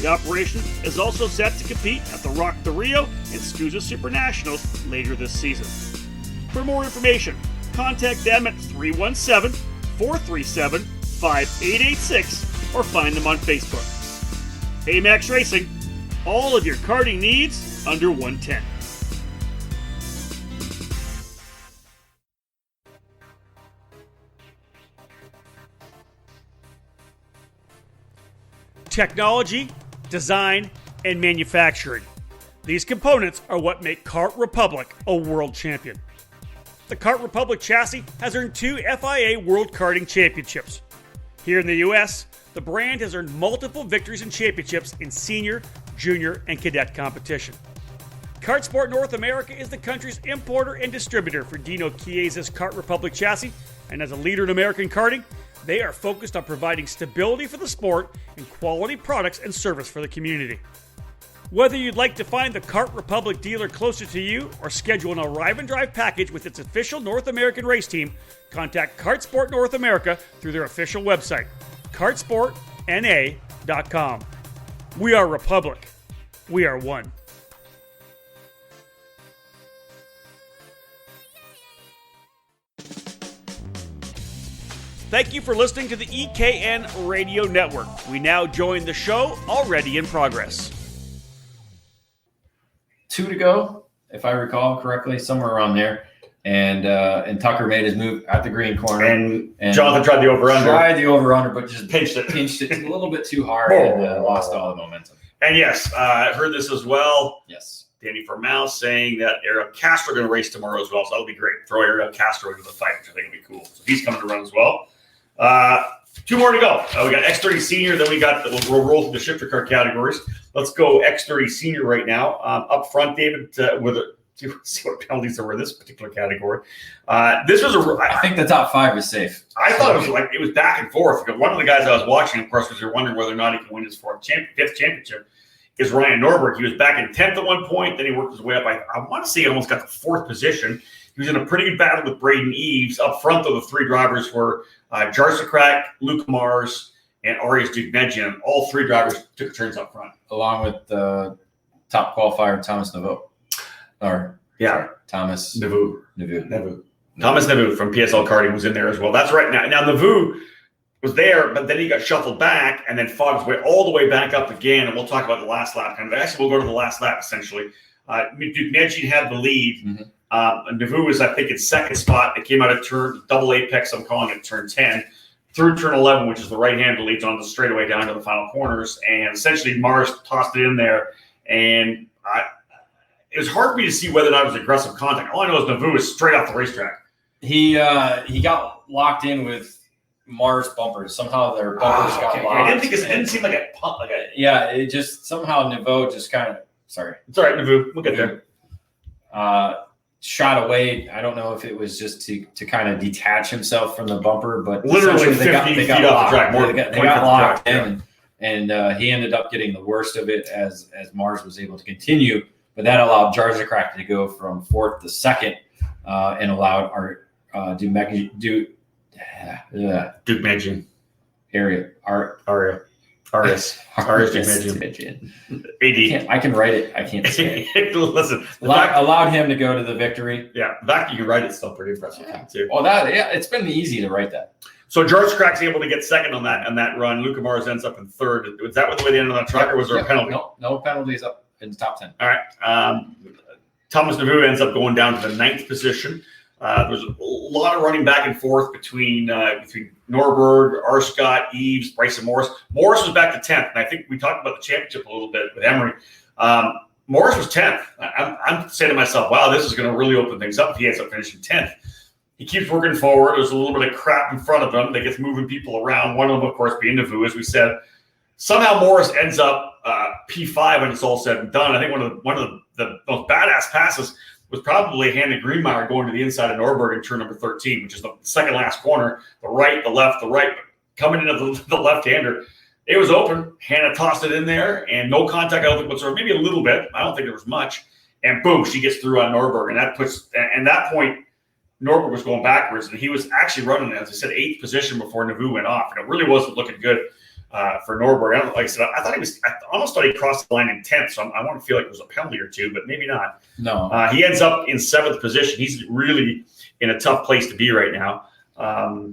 The operation is also set to compete at the Rock the Rio and SKUSA Super Nationals later this season. For more information, contact them at 317-437-5886 or find them on Facebook. AMAX Racing, all of your karting needs under 110. Technology, design, and manufacturing. These components are what make Kart Republic a world champion. The Kart Republic chassis has earned 2 FIA World Karting Championships. Here in the US, the brand has earned multiple victories and championships in senior, junior, and cadet competition. Kart Sport North America is the country's importer and distributor for Dino Chiesa's Kart Republic chassis, and as a leader in American karting, They are focused on providing stability for the sport and quality products and service for the community. Whether you'd like to find the Kart Republic dealer closer to you or schedule an arrive and drive package with its official North American race team, contact Kart Sport North America through their official website, kartsportna.com. We are Republic. We are one. Thank you for listening to the EKN Radio Network. We now join the show already in progress. 2 to go, if I recall correctly, somewhere around there. And Tucker made his move at the green corner. And Jonathan tried the over-under. But just pinched it a little bit too hard and lost all the momentum. And yes, I heard this as well. Yes. Danny Formal saying that Ariel Castro going to race tomorrow as well. So that'll be great. Throw Ariel Castro into the fight, which I think will be cool. So he's coming to run as well. 2 more to go. We got X30 Senior, then we'll roll through the shifter car categories. Let's go X30 Senior right now. Up front, David, see what penalties there were in this particular category. This was I think the top 5 is safe. I thought it was back and forth. Because one of the guys I was watching, of course, because you're wondering whether or not he can win his 5th championship, is Ryan Norberg. He was back in 10th at one point, then he worked his way up. I want to say he almost got the 4th position. He was in a pretty good battle with Braden Eves. Up front, though, the 3 drivers were Jarzakrak, Luke Mars, and Arias Dugmedjian. All 3 drivers took turns up front. Along with the top qualifier, Thomas Neveu. Thomas Neveu. Neveu. Thomas Neveu from PSL Karting was in there as well. That's right. Now Neveu was there, but then he got shuffled back and then fought his way all the way back up again. And we'll talk about the last lap. Actually, we'll go to the last lap, essentially. Dugmedjian had the lead. Mm-hmm. Neveu was, I think, in 2nd spot. It came out of turn double apex. I'm calling it turn 10. Through turn 11, which is the right hand that leads on the straightaway down to the final corners. And essentially, Mars tossed it in there. And it was hard for me to see whether or not it was aggressive contact. All I know is Neveu was straight off the racetrack. He got locked in with Mars bumpers. Somehow their bumpers got locked. It didn't seem like a pump. It just somehow Neveu just kind of sorry. It's all right, Neveu. We'll get there. Shot away. I don't know if it was just to kind of detach himself from the bumper, but literally 15 feet off the track. They got locked in, and he ended up getting the worst of it as Mars was able to continue. But that allowed Jarzakrak to go from 4th to 2nd, and allowed our Dugmedjian Arias Dugmedjian. AD. I can write it. I can't say it. Listen, allowed him to go to the victory. Yeah, the fact you can write it's still pretty impressive too. Well, it's been easy to write that. So Jarzakrak's able to get 2nd on that run. Luca Mars ends up in 3rd. Was that the way they ended on that truck, or was there a penalty? No penalties up in the top 10. All right. Thomas Neveu ends up going down to the 9th position. There's a lot of running back and forth between Norberg, Arscott, Eves, Bryson Morris. Morris was back to 10th, and I think we talked about the championship a little bit with Emery. Morris was 10th. I'm saying to myself, wow, this is going to really open things up if he ends up finishing 10th. He keeps working forward. There's a little bit of crap in front of him that gets moving people around. One of them, of course, being Neveu, as we said. Somehow Morris ends up P5 when it's all said and done. I think one of the most badass passes was probably Hannah Greenmeyer going to the inside of Norberg in turn number 13, which is the second last corner, the right, the left, the right, coming into the left-hander. It was open. Hannah tossed it in there, and no contact, I don't think whatsoever. Maybe a little bit. I don't think there was much. And boom, she gets through on Norberg. And that point, Norberg was going backwards, and he was actually running, as I said, 8th position before Neveu went off. And it really wasn't looking good for Norberg. Like I said, I almost thought he crossed the line in 10th, so I want to feel like it was a penalty or two, but maybe not. No. He ends up in 7th position. He's really in a tough place to be right now.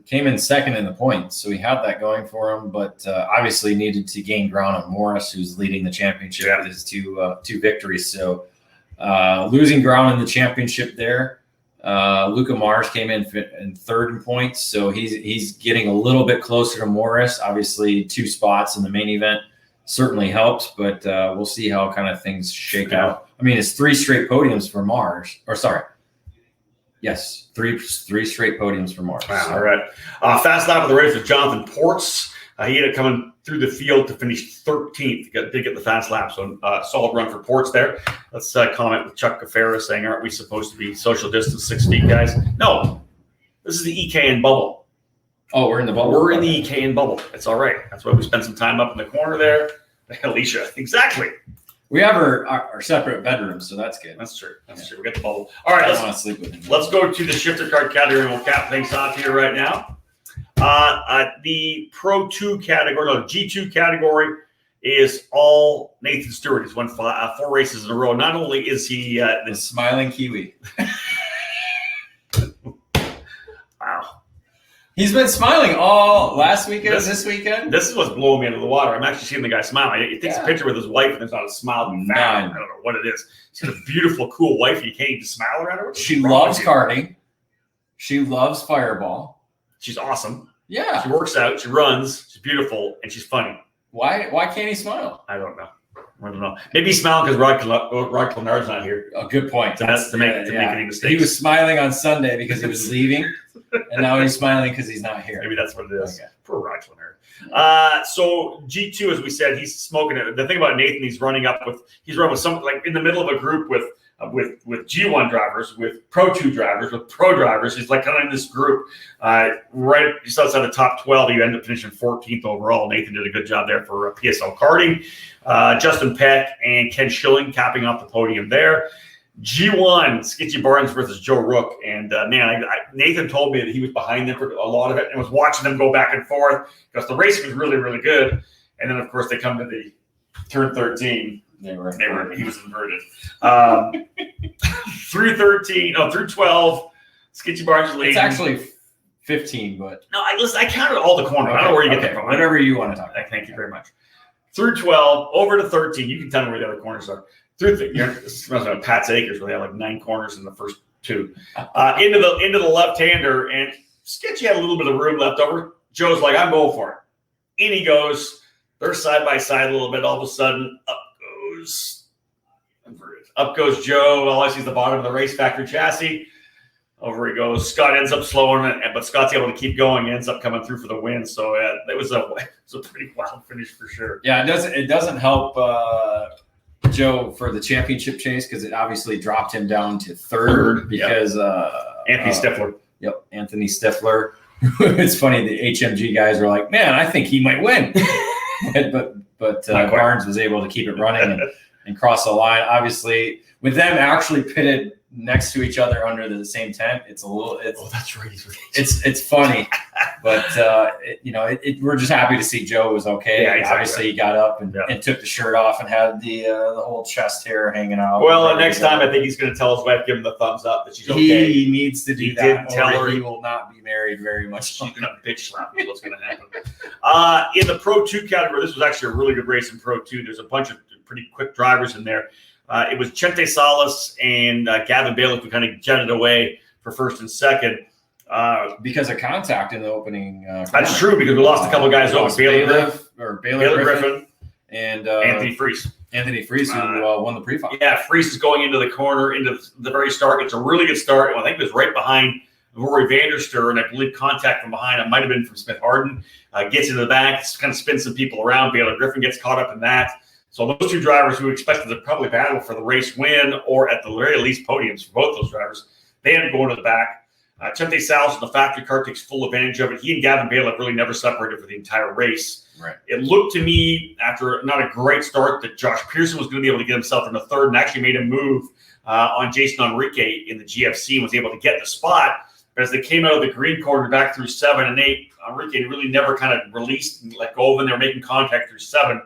Came in 2nd in the points, so he had that going for him, but obviously needed to gain ground on Morris, who's leading the championship with his two victories. So losing ground in the championship there. Luca Mars came in 3rd in points, so he's getting a little bit closer to Morris. Obviously, 2 spots in the main event certainly helps, but we'll see how kind of things shake out. I mean, it's 3 straight podiums for Mars. Or sorry, yes, three straight podiums for Mars. Wow, all right. Fast lap of the race with Jonathan Ports. He ended up coming through the field to finish 13th. Did get the fast lap, so solid run for Ports there. Let's comment with Chuck Cafera saying, aren't we supposed to be social distance 6 feet, guys? No, this is the EKN bubble. Oh, we're in the bubble. We're in the EKN bubble. It's all right. That's why we spent some time up in the corner there. Alicia, exactly. We have our separate bedrooms, so that's good. That's true. That's true. We got the bubble. All right, I don't want to sleep with him. let's go to the shifter card category, and we'll cap things off here right now. The Pro 2 category, no, G2 category is all Nathan Stewart. He's won 4 races in a row. Not only is he The smiling Kiwi. wow. He's been smiling all last weekend, this weekend. This is what's blowing me into the water. I'm actually seeing the guy smile. He takes a picture with his wife, and there's not a smile. None. I don't know what it is. He's got a beautiful, cool wife. You can't even smile around her. She loves karting. She loves Fireball. She's awesome. Yeah. She works out. She runs. She's beautiful, and she's funny. Why can't he smile? I don't know. Maybe he's smiling because Rod Clenard's not here. Oh, good point. To make any mistakes. He was smiling on Sunday because he was leaving, and now he's smiling because he's not here. Maybe that's what it is. Okay. Poor Rod Clenard. So G2, as we said, he's smoking it. The thing about Nathan, he's running with some, like in the middle of a group with G1 drivers, with Pro 2 drivers, with pro drivers. He's like kind of in this group, right just outside the top 12. You end up finishing 14th overall. Nathan did a good job there for PSL Karting. Justin Peck and Ken Schilling capping off the podium there. G1, Skitchy Barnes versus Joe Rook. And Nathan told me that he was behind them for a lot of it and was watching them go back and forth because the racing was really, really good. And then, of course, they come to the turn 13. He was inverted. Through 12, Skitchy Barnes leading. It's actually 15, but no, I counted all the corners. Okay. I don't know where you get that from. Whatever you want to talk about. Thank you very much. Through 12, over to 13. You can tell me where the other corners are. This reminds me of Pat's Acres, where they had like 9 corners in the first 2. Into the left-hander, and Skitchy had a little bit of room left over. Joe's like, I'm going for it. In he goes. They're side by side a little bit. All of a sudden, up goes Joe. All I see is the bottom of the Race Factory chassis. Over he goes. Scott ends up slowing it, but Scott's able to keep going. He ends up coming through for the win. So it was a pretty wild finish for sure. Yeah, it doesn't help Joe for the championship chase because it obviously dropped him down to third because Anthony Stifler. Yep, Anthony Stifler. It's funny, the HMG guys were like, "Man, I think he might win," but Barnes was able to keep it running and cross the line. Obviously, with them actually pitted next to each other under the same tent, it's that's right. It's funny, but we're just happy to see Joe was okay. Yeah, exactly. Obviously, he got up and took the shirt off and had the whole chest hair hanging out. Well, next time I think he's going to tell his wife, give him the thumbs up that she's okay. He needs to do that. Didn't tell her he will not be married very much. She's going to bitch slap is what's going to happen. In the Pro 2 category, this was actually a really good race in Pro 2. There's a bunch of pretty quick drivers in there. It was Chente Salas and Gavin Bailiff who kind of jetted away for first and second. Because of contact in the opening. That's true because we lost a couple guys over. Baylor Griffin and Anthony Freese. Anthony Freese, who won the pre-final. Yeah, Freese is going into the corner, into the very start. It's a really good start. I think it was right behind Rory Vanderster, and I believe contact from behind. It might have been from Smith Harden. Gets into the back, kind of spins some people around. Baylor Griffin gets caught up in that. So those 2 drivers who expected to probably battle for the race win or at the very least podiums for both those drivers, they end up going to the back. Chente Salas in the factory car takes full advantage of it. He and Gavin Bailiff really never separated for the entire race. Right. It looked to me, after not a great start, that Josh Pearson was going to be able to get himself in the third and actually made a move on Jason Enrique in the GFC and was able to get the spot. But as they came out of the green corner back through 7 and 8, Enrique really never kind of released and let go of them. They were making contact through 7.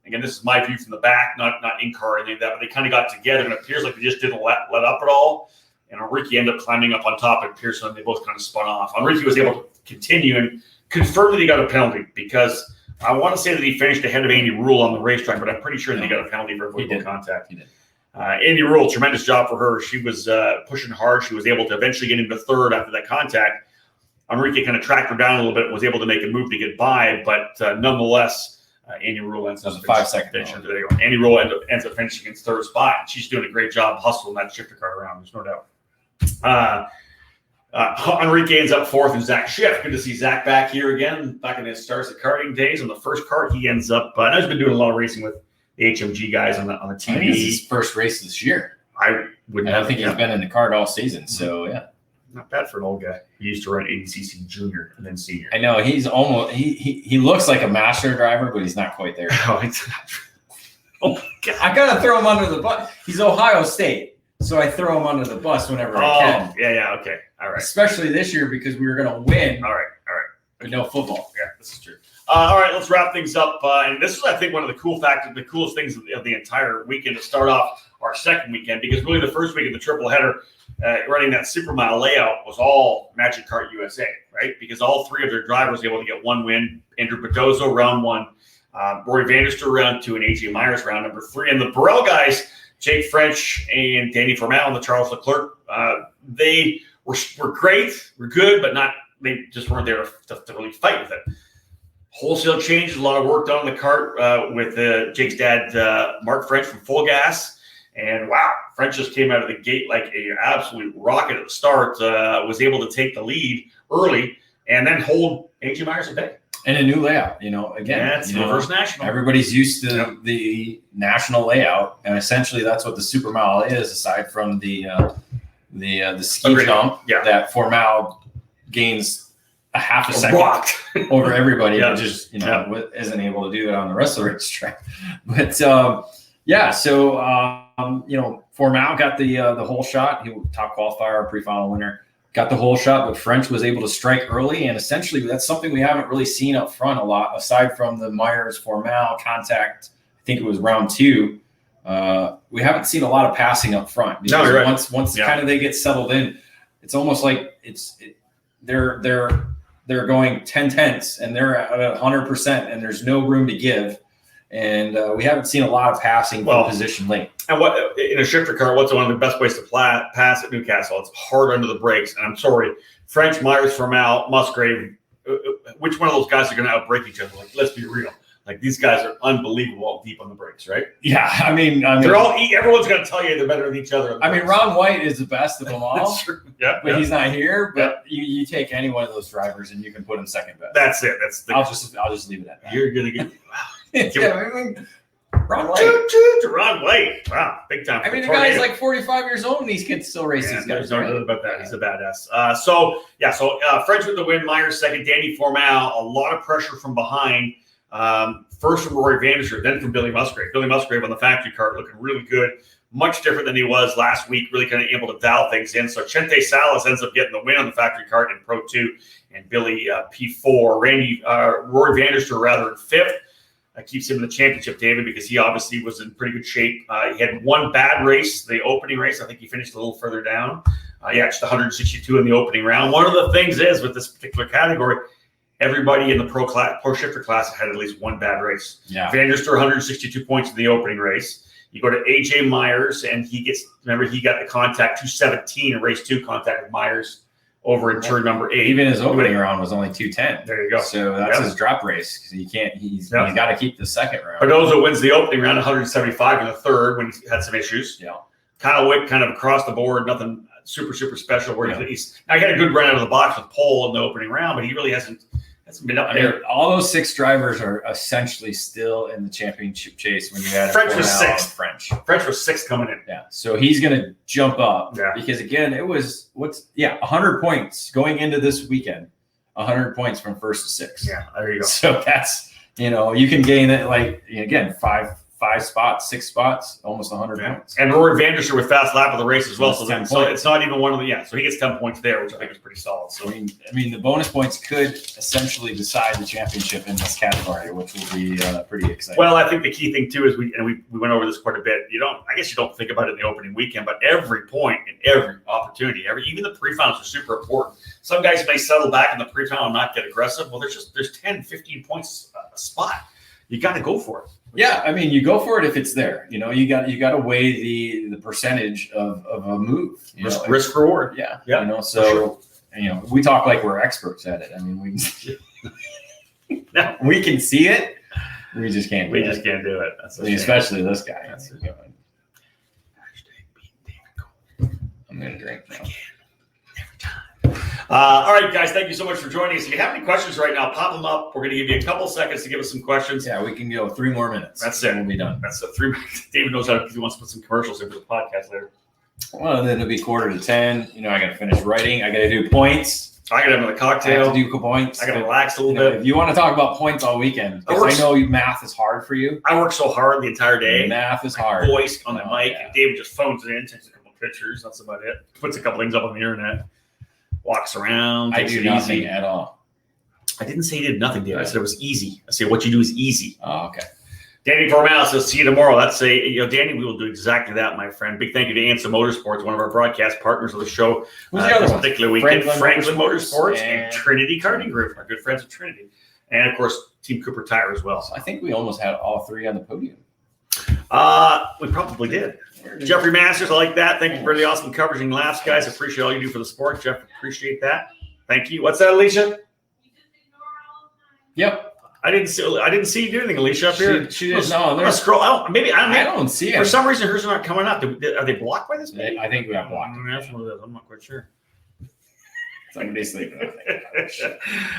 Again, this is my view from the back, not in car or anything like that, but they kind of got together, and it appears like they just didn't let up at all. And Enrique ended up climbing up on top of Pearson, and they both kind of spun off. Enrique was able to continue and confirm that he got a penalty because I want to say that he finished ahead of Andy Rule on the racetrack, but I'm pretty sure that he got a penalty for avoidable contact. He did. Andy Rule, tremendous job for her. She was pushing hard. She was able to eventually get into third after that contact. Enrique kind of tracked her down a little bit and was able to make a move to get by, but nonetheless, Andy Rule ends up 5-second. There you go. Andy Rule ends up finishing in third spot. She's doing a great job hustling that shifter car around. There's no doubt. Enrique ends up fourth, and Zach Schiff. Good to see Zach back here again, back in his Stars at Karting days. On the first kart, he ends up. I know he's been doing a lot of racing with the HMG guys on the TV. I think it's his first race this year. I don't think he's been in the kart all season. So yeah. Not bad for an old guy. He used to run ADCC junior and then senior. I know he's almost he looks like a master driver, but he's not quite there. Oh, it's not true. Oh my God. I gotta throw him under the bus. He's Ohio State, so I throw him under the bus whenever I can. Yeah, okay. All right. Especially this year because we were gonna win. All right. With no football. Yeah, this is true. All right, let's wrap things up. And this is, I think, one of the coolest things of the entire weekend to start off our second weekend, because really the first week of the triple header, running that super mile layout was all Magic Kart USA, right? Because all three of their drivers were able to get one win. Andrew Bedozo, round one. Rory Vanderster, round two, and AJ Myers, round number three. And the Burrell guys, Jake French and Danny Formal and the Charles Leclerc, they were great, were good, but not. They just weren't there to really fight with it. Wholesale change, a lot of work done on the cart with Jake's dad, Mark French from Full Gas. And wow, French just came out of the gate like an absolute rocket at the start, was able to take the lead early and then hold AJ Myers at bay. And a new layout, again. Yeah, it's the first national. Everybody's used to the national layout, and essentially that's what the super mile is, aside from the ski jump that Formal gains a half a second over everybody, but just isn't able to do it on the rest of the racetrack. But so Formal got the whole shot. He top qualifier, pre-final winner, got the whole shot. But French was able to strike early, and essentially that's something we haven't really seen up front a lot, aside from the Myers Formal contact. I think it was round two. We haven't seen a lot of passing up front. No, you're right. Once kind of they get settled in, it's almost like they're going 10 tenths and they're at 100% and there's no room to give. And we haven't seen a lot of passing from position late. And what in a shifter car, what's one of the best ways to pass at Newcastle? It's hard under the brakes. And I'm sorry, French, Myers, Formal, Musgrave, which one of those guys are going to outbrake each other? Like, let's be real. Like, these guys are unbelievable deep on the brakes, right? Yeah, I mean, they're all. Everyone's going to tell you they're better than each other. I mean, Ron White is the best of them all. That's true. Yeah, but he's not here. But you take any one of those drivers and you can put him second best. That's it. I'll just leave it at that. You're going to get. Ron White. Ron White. Wow, big time. I mean, the guy's like 45 years old and he can still race these guys. There's no doubt about that. He's a badass. So French with the win, Myers second, Danny Formal, a lot of pressure from behind. First from Rory Vanderster, then from Billy Musgrave. Billy Musgrave on the factory cart looking really good, much different than he was last week, really kind of able to dial things in. So Chente Salas ends up getting the win on the factory cart in Pro 2, and Billy P4. Rory Vanderster in fifth. Keeps him in the championship, David, because he obviously was in pretty good shape. He had one bad race, the opening race. I think he finished a little further down. Just 162 in the opening round. One of the things is with this particular category, everybody in the pro shifter class had at least one bad race. Yeah. Vanderster 162 points in the opening race. You go to AJ Myers, and he got the contact 217 in race 2 contact with Myers over in turn number 8. Even his opening round was only 210. There you go. So that's his drop race because he's got to keep the second round. Bedozo wins the opening round 175 in the third when he had some issues. Yeah. Kyle Wick kind of across the board, nothing super special. Where he's got a good run out of the box with Pole in the opening round, but he really hasn't been up there. All those 6 drivers are essentially still in the championship chase when you add French was 6th. French was 6th coming in. Yeah, so he's going to jump up because again, it was 100 points going into this weekend. 100 points from 1st to 6th. Yeah, there you go. So that's you can gain it again 5 spots, 6 spots, almost 100 points. And Rory Vanderster with fast lap of the race as well. So it's not even one of the So he gets 10 points there, which I think is pretty solid. So I mean, the bonus points could essentially decide the championship in this category, which will be pretty exciting. Well, I think the key thing too is we went over this quite a bit. I guess you don't think about it in the opening weekend, but every point and every opportunity, even the pre-finals are super important. Some guys may settle back in the pre-final and not get aggressive. Well, there's 10, 15 points a spot. You got to go for it. Yeah, I mean, you go for it if it's there. You got to weigh the percentage of a move. Risk reward. Yeah. Sure. We talk like we're experts at it. I mean, we can see it. We just can't. We just can't do it. Especially this guy. I'm gonna drink now. All right, guys, thank you so much for joining us. If you have any questions right now, pop them up. We're going to give you a couple seconds to give us some questions. Yeah, we can go 3 more minutes. That's it. We'll be done. That's 3. David knows how he wants to put some commercials in for the podcast later. Well, then it'll be 9:45. You know, I got to finish writing. I got to do points. I got to have another I cocktail. have to do points. I got to relax a You little know, bit. if you want to talk about points all weekend, because I know math is hard for you. I work so hard the entire day. Math is hard. Voice on the mic. Yeah. David just phones it in, takes a couple pictures. That's about it. Puts a couple things up on the internet. Walks around. I Takes do it nothing easy. at all. I didn't say he did nothing, David. I said it was easy. I said what you do is easy. Oh, okay. Danny Formal says, see you tomorrow. That's Danny, we will do exactly that, my friend. Big thank you to Ansa Motorsports, one of our broadcast partners of the show. Who's the other this one? particular weekend. Franklin Motorsports Motorsports and and Trinity Karting Group, our good friends at Trinity. And, of course, Team Cooper Tire as well. So I think we almost had all three on the podium. We probably did. Jeffrey Masters, I like that. Thank you for the awesome coverage and laughs, guys. I appreciate all you do for the sport. Jeff, appreciate that. Thank you. What's that, Alicia? Yep. I didn't see you do anything, Alicia, up here. She didn't know. I'm gonna scroll out. I don't see For it. some reason, hers are not coming up. Are they blocked by this? I think we got blocked. I'm not quite sure. Somebody's sleeping.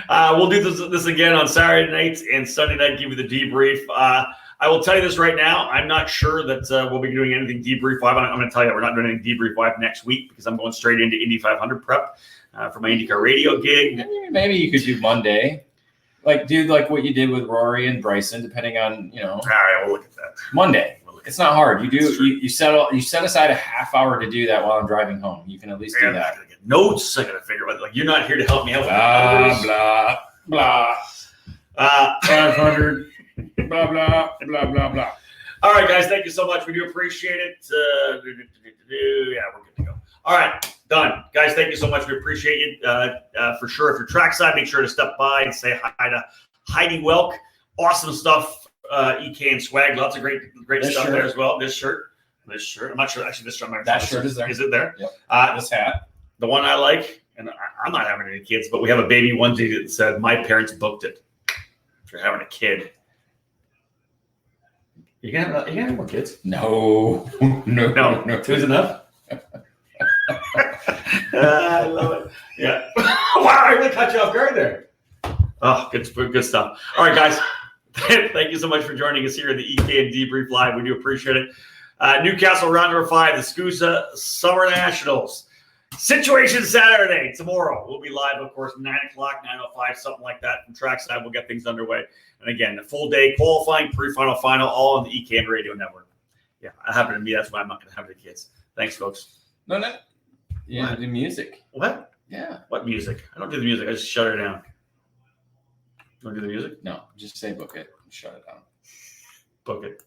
We'll do this again on Saturday night and Sunday night. Give you the debrief. I will tell you this right now. I'm not sure that we'll be doing anything debrief live. I'm going to tell you we're not doing anything debrief live next week because I'm going straight into Indy 500 prep for my IndyCar radio gig. Maybe you could do Monday. Like, do like what you did with Rory and Bryson, depending on, All right, we'll look at that. Monday. It's not hard. You set aside a half hour to do that while I'm driving home. You can at least do that. I gotta get notes. I gotta figure out. Like, you're not here to help me out. Blah blah blah. 500. Blah blah blah blah blah. All right, guys. Thank you so much. We do appreciate it. Yeah, we're good to go. All right, done, guys. Thank you so much. We appreciate it for sure. If you're trackside, make sure to step by and say hi to Heidi Welk. Awesome stuff. EKN swag, lots of great stuff there as well. This shirt. I'm not sure. Actually, this shirt. That shirt is there. Is it there? Yep. This hat. The one I like, and I'm not having any kids, but we have a baby onesie that said, "My parents booked it." If you're having a kid, you gonna have more kids? No. Two's enough. I love it. Yeah. Wow, I really cut you off guard there. Oh, good stuff. All right, guys. Thank you so much for joining us here in the EKN Debrief Live. We do appreciate it. Newcastle round number 5, the SKUSA Summer Nationals. Situation Saturday, tomorrow. We'll be live, of course, 9 o'clock, 9:05, something like that from trackside. We'll get things underway. And again, the full day qualifying, pre-final, final, all on the EKN Radio Network. Yeah, I happen to be. That's why I'm not going to have the kids. Thanks, folks. No. Yeah, What? do music. What? Yeah. What music? I don't do the music. I just shut it down. You want to do the music? No, just say book it. Shut it down. Book it.